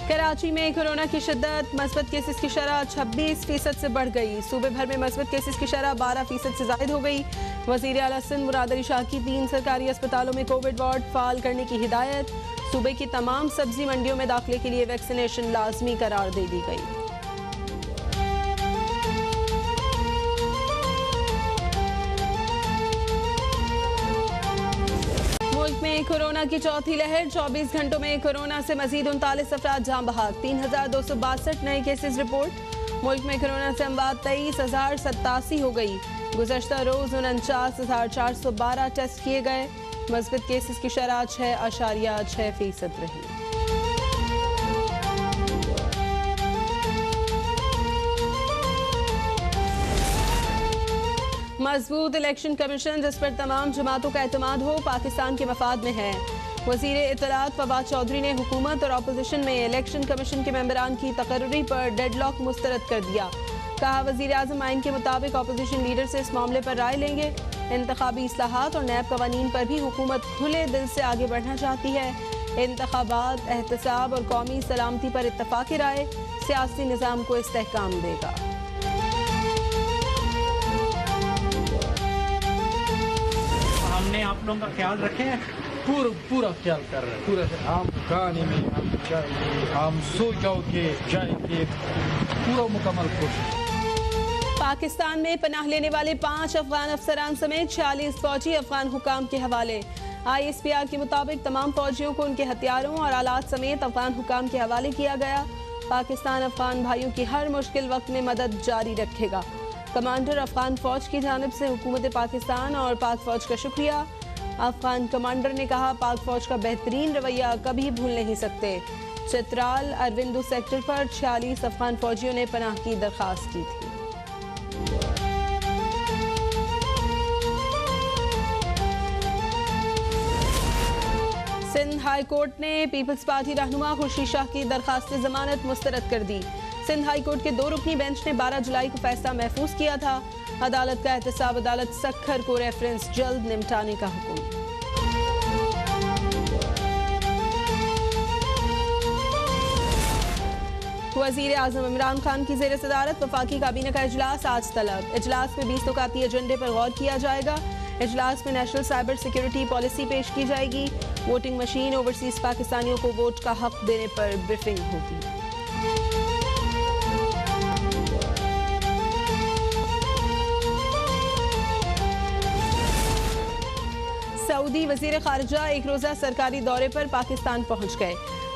کراچی میں کورونا کی شدت، مثبت کیسز کی شرح 26% سے بڑھ گئی۔ صوبے بھر میں مثبت کیسز کی شرح 12% سے زائد ہو گئی۔ وزیر اعلیٰ سندھ مراد علی شاہ کی 3 سرکاری اسپتالوں میں کووڈ وارڈ فعال کرنے کی ہدایت۔ صوبے کی تمام سبزی منڈیوں میں داخلے کے لیے ویکسینیشن لازمی قرار دے دی گئی۔ ملک میں کورونا کی چوتھی لہر، 24 گھنٹوں میں کورونا سے مزید 39 افراد جاں بحق، 3262 نئے کیسز رپورٹ۔ ملک میں کورونا سے اموات 23,087 ہو گئی۔ گزشتہ روز 49,412 ٹیسٹ کیے گئے۔ مثبت کیسز کی شرح 6.6% رہی۔ مضبوط الیکشن کمیشن جس پر تمام جماعتوں کا اعتماد ہو، پاکستان کے مفاد میں ہے۔ وزیر اطلاعات فواد چودھری نے حکومت اور اپوزیشن میں الیکشن کمیشن کے ممبران کی تقرری پر ڈیڈ لاک مسترد کر دیا۔ کہا وزیر اعظم آئین کے مطابق اپوزیشن لیڈر سے اس معاملے پر رائے لیں گے۔ انتخابی اصلاحات اور نیب قوانین پر بھی حکومت کھلے دل سے آگے بڑھنا چاہتی ہے۔ انتخابات، احتساب اور قومی سلامتی پر اتفاق رائے سیاسی نظام کو استحکام دے گا۔ ہم نے آپ لوگوں کا خیال رکھے ہیں، پورا خیال کر رہے ہیں، پورا ہم کھانے میں، ہم سو جاؤ کے جائیں گے، پورا مکمل کوشش۔ پاکستان میں پناہ لینے والے 5 افغان افسران سمیت 46 فوجی افغان حکام کے حوالے۔ ISPR کے مطابق تمام فوجیوں کو ان کے ہتھیاروں اور آلات سمیت افغان حکام کے حوالے کیا گیا۔ پاکستان افغان بھائیوں کی ہر مشکل وقت میں مدد جاری رکھے گا۔ کمانڈر افغان فوج کی جانب سے حکومت پاکستان اور پاک فوج کا شکریہ۔ افغان کمانڈر نے کہا پاک فوج کا بہترین رویہ کبھی بھول نہیں سکتے۔ چترال اروندو سیکٹر پر 46 افغان فوجیوں نے پناہ کی درخواست کی تھی۔ سندھ ہائی کورٹ نے پیپلز پارٹی رہنما خورشید شاہ کی درخواست ضمانت مسترد کر دی۔ سندھ ہائی کورٹ کے 2 رکنی بینچ نے 12 جولائی کو فیصلہ محفوظ کیا تھا۔ عدالت کا احتساب عدالت سکھر کو ریفرنس جلد نمٹانے کا حکم۔ وزیر اعظم عمران خان کی زیر صدارت وفاقی کابینہ کا اجلاس آج طلب۔ اجلاس میں 20 نکاتی ایجنڈے پر غور کیا جائے گا۔ اجلاس میں نیشنل سائبر سیکیورٹی پالیسی پیش کی جائے گی۔ ووٹنگ مشین اوورسیز پاکستانیوں کو ووٹ کا حق دینے پر بریفنگ ہوگی۔ سعودی وزیر خارجہ ایک روزہ سرکاری دورے پر پاکستان پہنچ گئے۔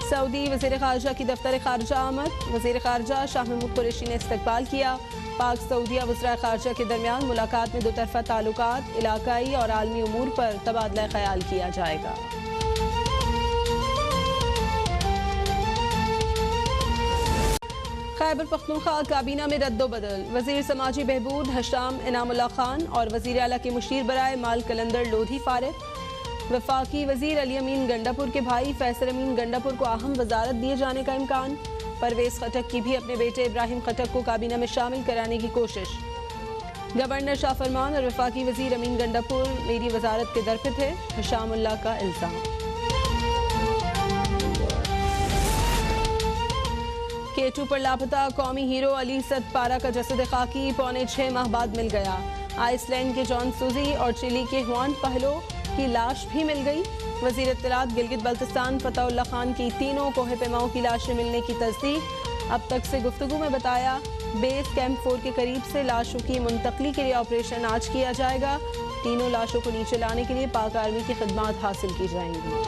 سعودی وزیر خارجہ کی دفتر خارجہ آمد۔ وزیر خارجہ شاہ محمود قریشی نے استقبال کیا۔ پاک سعودیہ وزراء خارجہ کے درمیان ملاقات میں 2 طرفہ تعلقات، علاقائی اور عالمی امور پر تبادلہ خیال کیا جائے گا۔ خیبر پختونخوا کابینہ میں رد و بدل۔ وزیر سماجی بہبود حشام انعام اللہ خان اور وزیر اعلیٰ کے مشیر برائے مال قلندر لودھی فارغ۔ وفاقی وزیر علی امین گنڈاپور کے بھائی فیصل امین گنڈاپور کو اہم وزارت دیے جانے کا امکان۔ پرویز خٹک کی بھی اپنے بیٹے ابراہیم خٹک کو کابینہ میں شامل کرانے کی کوشش۔ گورنر شاہ فرمان اور وفاقی وزیر امین گنڈاپور میری وزارت کے درپے تھے، حشام اللہ کا الزام۔ K2 پر لاپتہ قومی ہیرو علی سد پارا کا جسد خاکی 6.25 ماہ بعد مل گیا۔ آئس لینڈ کے جان سوزی اور چلی کے ہوان پہلو کی لاش بھی مل گئی۔ وزیر اطلاعات گلگت بلتستان فتح اللہ خان کی تینوں کوہ پیماؤں کی لاشیں ملنے کی تصدیق۔ اب تک سے گفتگو میں بتایا بیس کیمپ 4 کے قریب سے لاشوں کی منتقلی کے لیے آپریشن آج کیا جائے گا۔ تینوں لاشوں کو نیچے لانے کے لیے پاک آرمی کی خدمات حاصل کی جائیں گی۔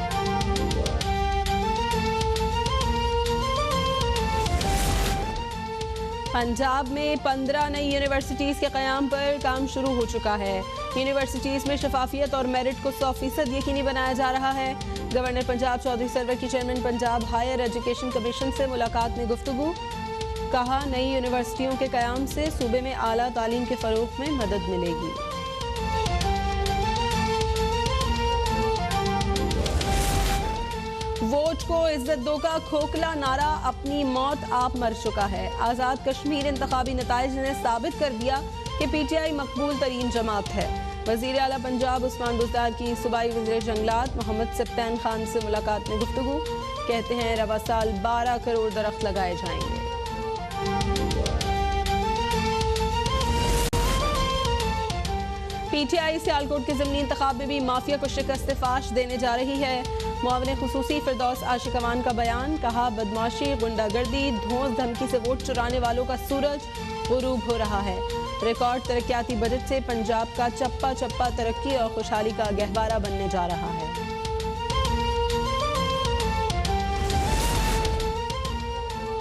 پنجاب میں 15 نئی یونیورسٹیز کے قیام پر کام شروع ہو چکا ہے۔ یونیورسٹیز میں شفافیت اور میرٹ کو 100% یقینی بنایا جا رہا ہے۔ گورنر پنجاب چودھری سرور کی chairman Punjab higher education commission سے ملاقات میں گفتگو۔ کہا نئی یونیورسٹیوں کے قیام سے صوبے میں اعلیٰ تعلیم کے فروغ میں مدد ملے گی۔ ووٹ کو عزت دو کا کھوکھلا نعرہ اپنی موت آپ مر چکا ہے۔ آزاد کشمیر انتخابی نتائج نے ثابت کر دیا کہ پی ٹی آئی مقبول ترین جماعت ہے۔ وزیر اعلیٰ پنجاب عثمان بزدار کی صوبائی وزیر جنگلات محمد سبطین خان سے ملاقات میں گفتگو، کہتے ہیں رواں سال 12 کروڑ درخت لگائے جائیں گے۔ پی ٹی آئی سیالکوٹ کے ضمنی انتخاب میں بھی مافیا کو شکست فاش دینے جا رہی ہے۔ معاون خصوصی فردوس عاشق امان کا بیان، کہا بدماشی، غنڈہ گردی، دھونس دھمکی سے ووٹ چرانے والوں کا سورج غروب ہو رہا ہے۔ ریکارڈ ترقیاتی بجٹ سے پنجاب کا چپا چپا ترقی اور خوشحالی کا گہوارہ بننے جا رہا ہے۔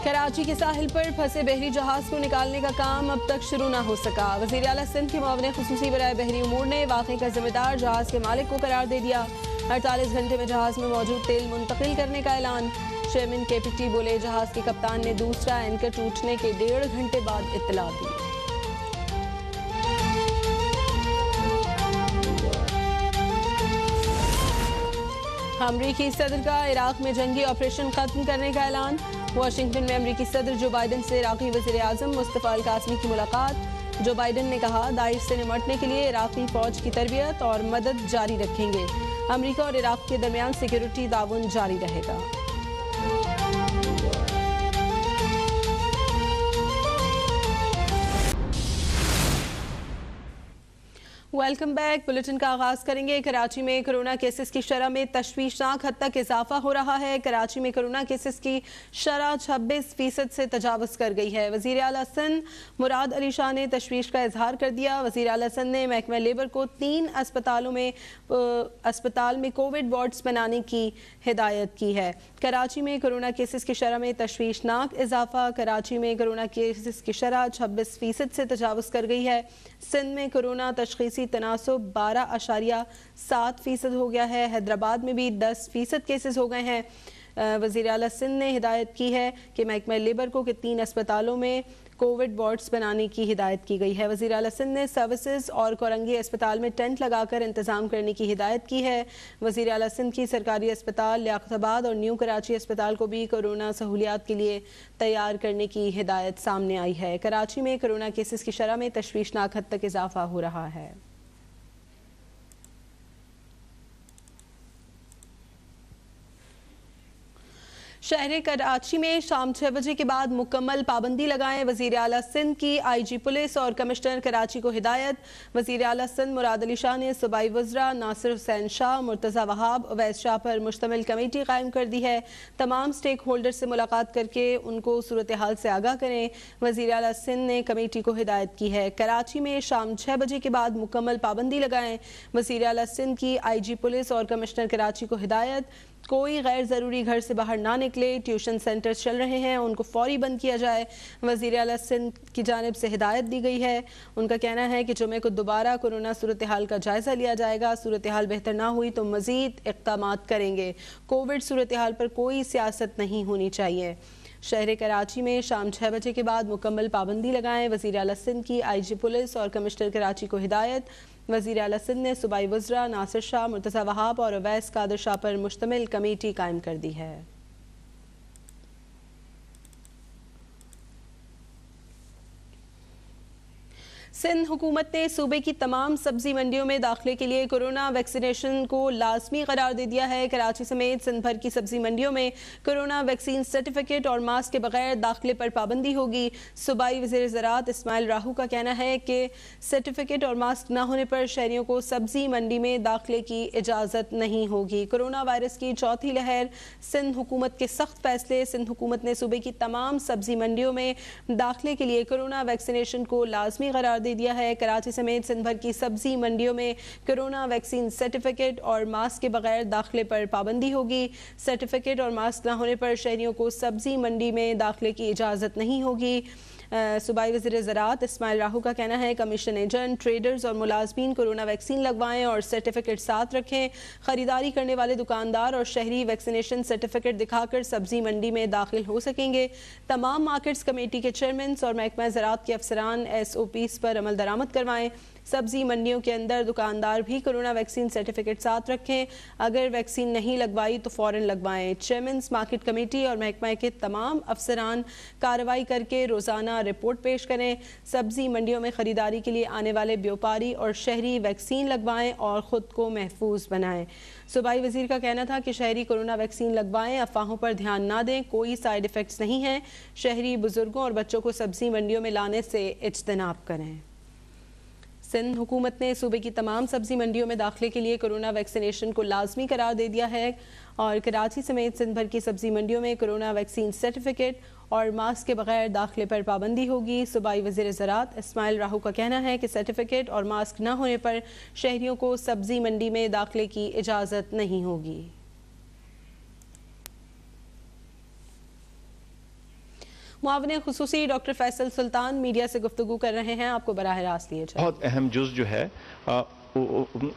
کراچی کے ساحل پر پھنسے بحری جہاز کو نکالنے کا کام اب تک شروع نہ ہو سکا۔ وزیر اعلیٰ سندھ کے معاون خصوصی برائے بحری امور نے واقعے کا ذمہ دار جہاز کے مالک کو قرار دے دیا۔ 48 گھنٹے میں جہاز میں موجود تیل منتقل کرنے کا اعلان۔ چیئرمین کے پی ٹی بولے، جہاز کے کپتان نے دوسرا اینکر ٹوٹنے کے 1.5 گھنٹے بعد اطلاع دی۔ امریکی صدر کا عراق میں جنگی آپریشن ختم کرنے کا اعلان۔ واشنگٹن میں امریکی صدر جو بائیڈن سے عراقی وزیر اعظم مصطفیٰ القاسمی کی ملاقات۔ جو بائیڈن نے کہا، داعش سے نمٹنے کے لیے عراقی فوج کی تربیت اور مدد جاری رکھیں گے۔ امریکہ اور عراق کے درمیان سیکیورٹی تعاون جاری رہے گا۔ Welcome back. بلیٹن کا آغاز کریں گے۔ کراچی میں کرونا کیسز کی شرح میں تشویشناک حد تک اضافہ ہو رہا ہے۔ کراچی میں کرونا کیسز کی شرح 26% سے تجاوز کر گئی ہے۔ وزیر اعلیٰ سندھ مراد علی شاہ نے تشویش کا اظہار کر دیا۔ وزیر اعلیٰ سندھ نے محکمہ لیبر کو 3 اسپتال میں کووڈ وارڈز بنانے کی ہدایت کی ہے۔ کراچی میں کرونا کیسز کی شرح میں تشویشناک اضافہ۔ کراچی میں کرونا کیسز کی شرح 26% سے تجاوز کر گئی ہے۔ سندھ میں کرونا تشخیصی تناسب 12.7% ہو گیا ہے۔ حیدرآباد میں بھی 10% کیسز ہو گئے ہیں۔ وزیر اعلیٰ سندھ نے ہدایت کی ہے کہ محکمہ لیبر کو 3 اسپتالوں میں کووڈ وارڈز بنانے کی ہدایت کی گئی ہے۔ وزیر اعلیٰ سندھ نے سروسز اور کورنگی اسپتال میں ٹینٹ لگا کر انتظام کرنے کی ہدایت کی ہے۔ وزیر اعلیٰ سندھ کی سرکاری اسپتال لیاقت آباد اور نیو کراچی اسپتال کو بھی کورونا سہولیات کے لیے تیار کرنے کی ہدایت سامنے آئی ہے۔ کراچی میں کورونا کیسز کی شرح میں تشویشناک حد تک اضافہ ہو رہا ہے۔ شہر کراچی میں شام 6 بجے کے بعد مکمل پابندی لگائیں۔ وزیر اعلیٰ سندھ کی آئی جی پولیس اور کمشنر کراچی کو ہدایت۔ وزیر اعلیٰ سندھ مراد علی شاہ نے صوبائی وزراء ناصر حسین شاہ، مرتضی وہاب، اویس شاہ پر مشتمل کمیٹی قائم کر دی ہے۔ تمام سٹیک ہولڈر سے ملاقات کر کے ان کو صورتحال سے آگاہ کریں۔ وزیر اعلیٰ سندھ نے کمیٹی کو ہدایت کی ہے۔ کراچی میں شام 6 بجے کے بعد مکمل پابندی لگائیں۔ وزیر اعلیٰ سندھ کی آئی جی پولیس اور کمشنر کراچی کو ہدایت۔ کوئی غیر ضروری گھر سے باہر نہ نکلے۔ ٹیوشن سینٹر چل رہے ہیں، ان کو فوری بند کیا جائے۔ وزیر اعلیٰ سندھ کی جانب سے ہدایت دی گئی ہے۔ ان کا کہنا ہے کہ جمعے کو دوبارہ کورونا صورتحال کا جائزہ لیا جائے گا۔ صورتحال بہتر نہ ہوئی تو مزید اقدامات کریں گے۔ کووڈ صورتحال پر کوئی سیاست نہیں ہونی چاہیے۔ شہر کراچی میں شام 6 بجے کے بعد مکمل پابندی لگائیں۔ وزیر اعلیٰ سندھ کی آئی جی پولیس اور کمشنر کراچی کو ہدایت۔ وزیر اعلیٰ سندھ نے صوبائی وزراء ناصر شاہ، مرتضی وہاب اور اویس قادر شاہ پر مشتمل کمیٹی قائم کر دی ہے۔ سندھ حکومت نے صوبے کی تمام سبزی منڈیوں میں داخلے کے لیے کورونا ویکسینیشن کو لازمی قرار دے دیا ہے۔ کراچی سمیت سندھ بھر کی سبزی منڈیوں میں کورونا ویکسین سرٹیفکیٹ اور ماسک کے بغیر داخلے پر پابندی ہوگی۔ صوبائی وزیر زراعت اسماعیل راہو کا کہنا ہے کہ سرٹیفکیٹ اور ماسک نہ ہونے پر شہریوں کو سبزی منڈی میں داخلے کی اجازت نہیں ہوگی۔ کورونا وائرس کی چوتھی لہر، سندھ حکومت کے سخت فیصلے۔ سندھ حکومت نے صوبے کی تمام سبزی منڈیوں میں داخلے کے لیے کورونا ویکسینیشن کو لازمی قرار دے دیا ہے۔ کراچی سمیت سندھ بھر کی سبزی منڈیوں میں کورونا ویکسین سرٹیفکیٹ اور ماسک کے بغیر داخلے پر پابندی ہوگی۔ سرٹیفکیٹ اور ماسک نہ ہونے پر شہریوں کو سبزی منڈی میں داخلے کی اجازت نہیں ہوگی۔ صوبائی وزیر زراعت اسماعیل راہو کا کہنا ہے کمیشن ایجنٹ، ٹریڈرز اور ملازمین کورونا ویکسین لگوائیں اور سرٹیفکیٹ ساتھ رکھیں۔ خریداری کرنے والے دکاندار اور شہری ویکسینیشن سرٹیفکیٹ دکھا کر سبزی منڈی میں داخل ہو سکیں گے۔ تمام مارکیٹس کمیٹی کے چیئرمینز اور محکمہ زراعت کے افسران SOPs پر عمل درآمد کروائیں۔ سبزی منڈیوں کے اندر دکاندار بھی کورونا ویکسین سرٹیفکیٹ ساتھ رکھیں، اگر ویکسین نہیں لگوائی تو فوراً لگوائیں۔ چیئرمینز مارکیٹ کمیٹی اور محکمہ کے تمام افسران کارروائی کر کے روزانہ رپورٹ پیش کریں۔ سبزی منڈیوں میں خریداری کے لیے آنے والے بیوپاری اور شہری ویکسین لگوائیں اور خود کو محفوظ بنائیں۔ صوبائی وزیر کا کہنا تھا کہ شہری کورونا ویکسین لگوائیں، افواہوں پر دھیان نہ دیں، کوئی سائیڈ ایفیکٹس نہیں ہیں۔ شہری بزرگوں اور بچوں کو سبزی منڈیوں میں لانے سے اجتناب کریں۔ سندھ حکومت نے صوبے کی تمام سبزی منڈیوں میں داخلے کے لیے کورونا ویکسینیشن کو لازمی قرار دے دیا ہے اور کراچی سمیت سندھ بھر کی سبزی منڈیوں میں کورونا ویکسین سرٹیفکیٹ اور ماسک کے بغیر داخلے پر پابندی ہوگی۔ صوبائی وزیر زراعت اسماعیل راہو کا کہنا ہے کہ سرٹیفکیٹ اور ماسک نہ ہونے پر شہریوں کو سبزی منڈی میں داخلے کی اجازت نہیں ہوگی۔ معاون خصوصی ڈاکٹر فیصل سلطان میڈیا سے گفتگو کر رہے ہیں، آپ کو براہ راست لیے جائیں۔ بہت اہم جز جو ہے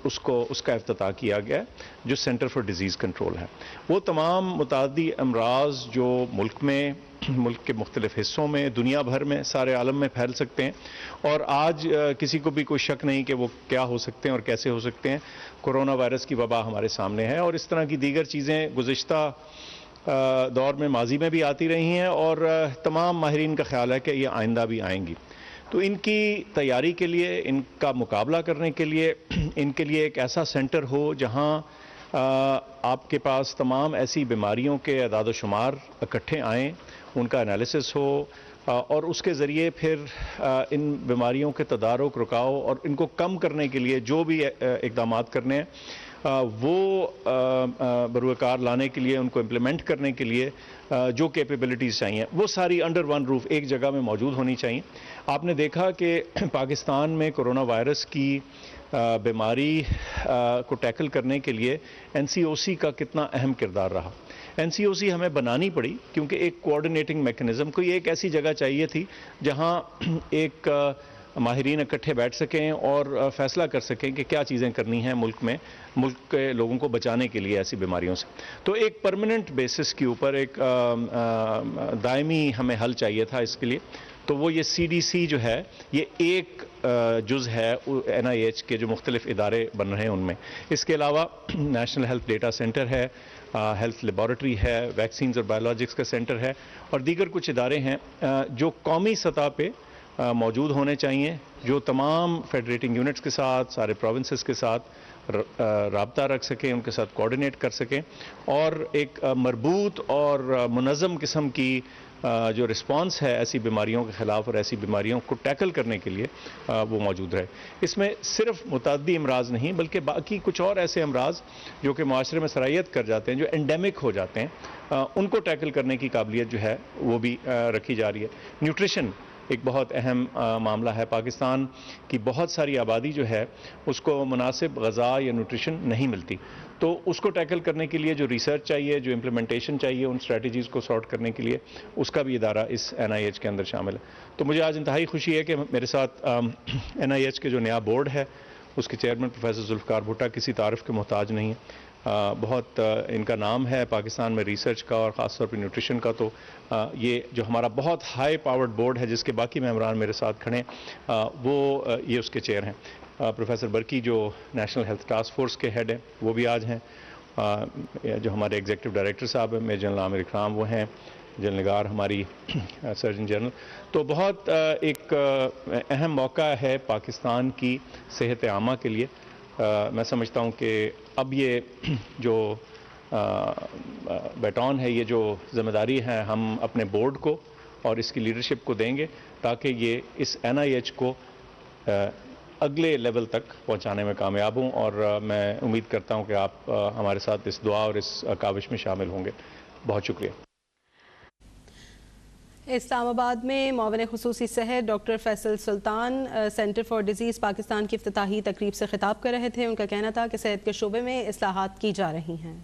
اس کا افتتاح کیا گیا ہے جو سینٹر فار ڈیزیز کنٹرول ہے۔ وہ تمام متعدی امراض جو ملک کے مختلف حصوں میں، دنیا بھر میں، سارے عالم میں پھیل سکتے ہیں اور آج کسی کو بھی کوئی شک نہیں کہ وہ کیا ہو سکتے ہیں اور کیسے ہو سکتے ہیں۔ کورونا وائرس کی وبا ہمارے سامنے ہے اور اس طرح کی دیگر چیزیں گزشتہ دور میں ماضی میں بھی آتی رہی ہیں اور تمام ماہرین کا خیال ہے کہ یہ آئندہ بھی آئیں گی۔ تو ان کی تیاری کے لیے، ان کا مقابلہ کرنے کے لیے، ان کے لیے ایک ایسا سینٹر ہو جہاں آپ کے پاس تمام ایسی بیماریوں کے اعداد و شمار اکٹھے آئیں، ان کا انالیسس ہو اور اس کے ذریعے پھر ان بیماریوں کے تدارک، رکاؤ اور ان کو کم کرنے کے لیے جو بھی اقدامات کرنے ہیں وہ بروئے لانے کے لیے، ان کو امپلیمنٹ کرنے کے لیے جو کیپیبلٹیز چاہیے وہ ساری انڈر ون روف ایک جگہ میں موجود ہونی چاہیے۔ آپ نے دیکھا کہ پاکستان میں کورونا وائرس کی بیماری کو ٹیکل کرنے کے لیے NCOC کا کتنا اہم کردار رہا۔ NCOC ہمیں بنانی پڑی کیونکہ ایک کوآرڈینیٹنگ میکنزم، کوئی ایک ایسی جگہ چاہیے تھی جہاں ایک ماہرین اکٹھے بیٹھ سکیں اور فیصلہ کر سکیں کہ کیا چیزیں کرنی ہیں ملک کے لوگوں کو بچانے کے لیے ایسی بیماریوں سے۔ تو ایک پرماننٹ بیسس کے اوپر ایک دائمی ہمیں حل چاہیے تھا اس کے لیے، تو وہ یہ CDC جو ہے یہ ایک جز ہے NIH کے جو مختلف ادارے بن رہے ہیں ان میں۔ اس کے علاوہ نیشنل ہیلتھ ڈیٹا سینٹر ہے، ہیلتھ لیبارٹری ہے، ویکسینز اور بایولوجکس کا سینٹر ہے اور دیگر کچھ ادارے ہیں جو قومی سطح پہ موجود ہونے چاہیے، جو تمام فیڈریٹنگ یونٹس کے ساتھ، سارے پروونسز کے ساتھ رابطہ رکھ سکیں، ان کے ساتھ کوآرڈینیٹ کر سکیں اور ایک مربوط اور منظم قسم کی جو رسپانس ہے ایسی بیماریوں کے خلاف اور ایسی بیماریوں کو ٹیکل کرنے کے لیے وہ موجود رہے۔ اس میں صرف متعدی امراض نہیں بلکہ باقی کچھ اور ایسے امراض جو کہ معاشرے میں سرایت کر جاتے ہیں، جو انڈیمک ہو جاتے ہیں، ان کو ٹیکل کرنے کی قابلیت جو ہے وہ بھی رکھی جا رہی ہے۔ نیوٹریشن ایک بہت اہم معاملہ ہے۔ پاکستان کی بہت ساری آبادی جو ہے اس کو مناسب غذا یا نیوٹریشن نہیں ملتی، تو اس کو ٹیکل کرنے کے لیے جو ریسرچ چاہیے، جو امپلیمنٹیشن چاہیے ان اسٹریٹجیز کو سارٹ کرنے کے لیے، اس کا بھی ادارہ اس NIH کے اندر شامل ہے۔ تو مجھے آج انتہائی خوشی ہے کہ میرے ساتھ NIH کے جو نیا بورڈ ہے اس کے چیئرمین پروفیسر ذوالفقار بھٹا کسی تعارف کے محتاج نہیں ہے۔ بہت ان کا نام ہے پاکستان میں ریسرچ کا اور خاص طور پہ نیوٹریشن کا، تو یہ جو ہمارا بہت ہائی پاورڈ بورڈ ہے جس کے باقی ممبران میرے ساتھ کھڑے ہیں وہ یہ اس کے چیئر ہیں۔ پروفیسر برکی جو نیشنل ہیلتھ ٹاسک فورس کے ہیڈ ہیں وہ بھی آج ہیں، جو ہمارے ایگزیکٹو ڈائریکٹر صاحب ہیں میجر جنرل عامر اکرام وہ ہیں، جنرل نگار ہماری سرجن جنرل۔ تو بہت ایک اہم موقع ہے پاکستان کی صحت عامہ کے لیے۔ میں سمجھتا ہوں کہ اب یہ جو بیٹون ہے، یہ جو ذمہ داری ہے، ہم اپنے بورڈ کو اور اس کی لیڈرشپ کو دیں گے تاکہ یہ اس NIH کو اگلے لیول تک پہنچانے میں کامیاب ہوں، اور میں امید کرتا ہوں کہ آپ ہمارے ساتھ اس دعا اور اس کاوش میں شامل ہوں گے۔ بہت شکریہ۔ اسلام آباد میں معاون خصوصی صحت doctor Faisal Sultan centre for disease Pakistan کی افتتاحی تقریب سے خطاب کر رہے تھے۔ ان کا کہنا تھا کہ صحت کے شعبے میں اصلاحات کی جا رہی ہیں۔